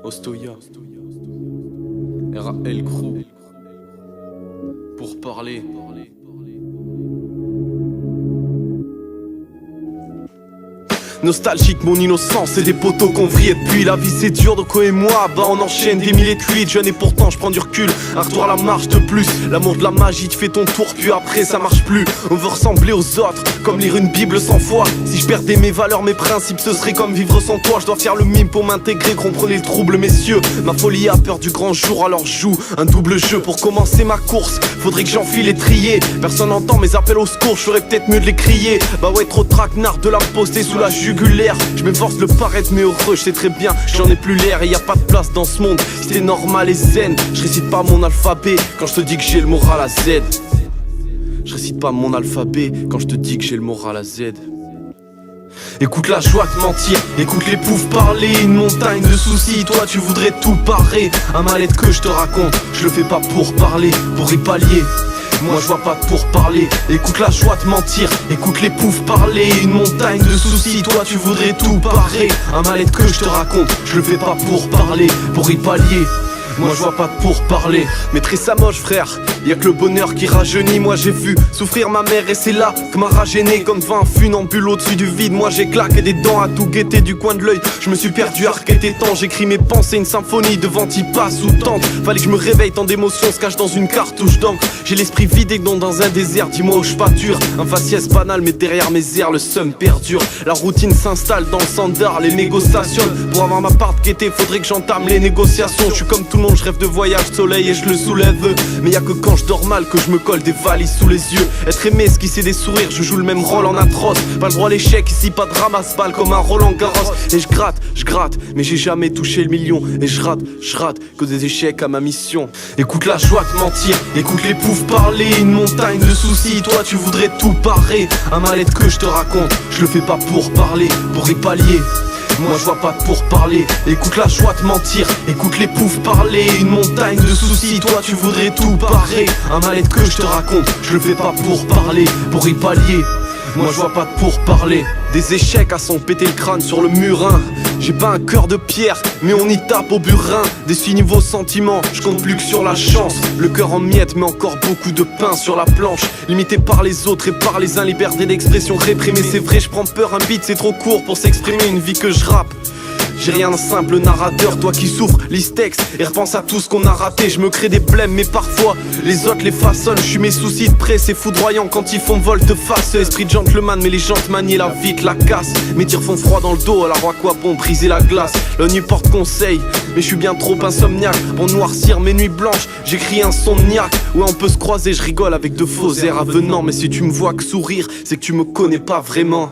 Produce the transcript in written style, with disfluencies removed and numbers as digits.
Ostoya, RAL Crew, pour parler. Nostalgique, mon innocence, c'est des poteaux qu'on vrille. Et puis la vie c'est dur, donc et moi, bah on enchaîne des milliers de cuites. Jeune et pourtant je prends du recul, un retour à la marche de plus. L'amour de la magie, tu fais ton tour, puis après ça marche plus. On veut ressembler aux autres, comme lire une bible 100 fois. Si je perdais mes valeurs, mes principes, ce serait comme vivre sans toi. Je dois faire le mime pour m'intégrer, comprenez le trouble messieurs. Ma folie a peur du grand jour, alors je joue un double jeu pour commencer ma course. Faudrait que j'enfile les trier, personne n'entend mes appels au secours, je ferais peut-être mieux de les crier. Bah ouais, trop traquenard de la poster sous la jugulaire. Je m'efforce de paraître mais heureux, je sais très bien, j'en ai plus l'air et y a pas de place dans ce monde. Si t'es normal et zen, je récite pas mon alphabet quand je te dis que j'ai le moral à Z. Je récite pas mon alphabet quand je te dis que j'ai le moral à Z. Écoute la joie de mentir, écoute les poufs parler. Une montagne de soucis, toi tu voudrais tout parer. Un mal-être que je te raconte, je le fais pas pour parler, pour y pallier. Moi je vois pas de pourparler, écoute la joie de mentir, écoute les poufs parler. Une montagne de soucis, toi tu voudrais tout parer. Un mal-être que je te raconte, je le fais pas pour parler, pour y pallier. Moi je vois pas de pourparler, maîtrise sa moche frère, y'a que le bonheur qui rajeunit. Moi j'ai vu souffrir ma mère et c'est là que ma rage est née. Comme devant un funambule au-dessus du vide, moi j'ai claqué des dents à tout guetter du coin de l'œil. Je me suis perdu à requêter temps, j'écris mes pensées, une symphonie devant y passe ou tente. Fallait que je me réveille, tant d'émotions se cachent dans une cartouche d'encre. J'ai l'esprit vide et dans un désert, dis-moi où je pâture. Un faciès banal mais derrière mes airs le seum perdure. La routine s'installe dans le standard, les négociations. Pour avoir ma part de gaieté, faudrait que j'entame les négociations. Je suis comme tout le monde, je rêve de voyage, soleil et je le soulève. Mais y'a que quand je dors mal que je me colle des valises sous les yeux. Être aimé, esquisser des sourires, je joue le même rôle en atroce. Pas le droit à l'échec, ici pas de ramasse-balle comme un Roland Garros. Et je gratte, mais j'ai jamais touché le million. Et je rate, que des échecs à ma mission. Écoute la joie de mentir, écoute les poufs parler. Une montagne de soucis, toi tu voudrais tout parer. Un mal-être que je te raconte, je le fais pas pour parler, pour y pallier. Moi je vois pas de pourparler, écoute la joie de mentir, écoute les poufs parler. Une montagne de soucis, toi tu voudrais tout parer. Un mal-être que je te raconte, je le fais pas pour parler, pour y pallier. Moi je vois pas de pourparler. Des échecs à s'en péter le crâne sur le murin. J'ai pas un cœur de pierre, mais on y tape au burin. Des niveau sentiments, je compte plus que sur la chance. Le cœur en miettes, mais encore beaucoup de pain sur la planche. Limité par les autres et par les uns, liberté d'expression réprimée. C'est vrai, je prends peur, un beat c'est trop court pour s'exprimer. Une vie que je rappe, j'ai rien d'un simple narrateur, toi qui souffres, lis texte et repense à tout ce qu'on a raté. Je me crée des blèmes mais parfois les autres les façonnent. Je suis mes soucis de près, c'est foudroyant quand ils font volte-face. Esprit de gentleman mais les gens te manient la vie te la casse. Mes tirs font froid dans le dos, alors à quoi bon briser la glace. L'ONU porte conseil, mais je suis bien trop insomniaque pour noircir mes nuits blanches. J'écris un son de niaque, ouais on peut se croiser, je rigole avec de faux airs avenants. Mais si tu me vois que sourire, c'est que tu me connais pas vraiment.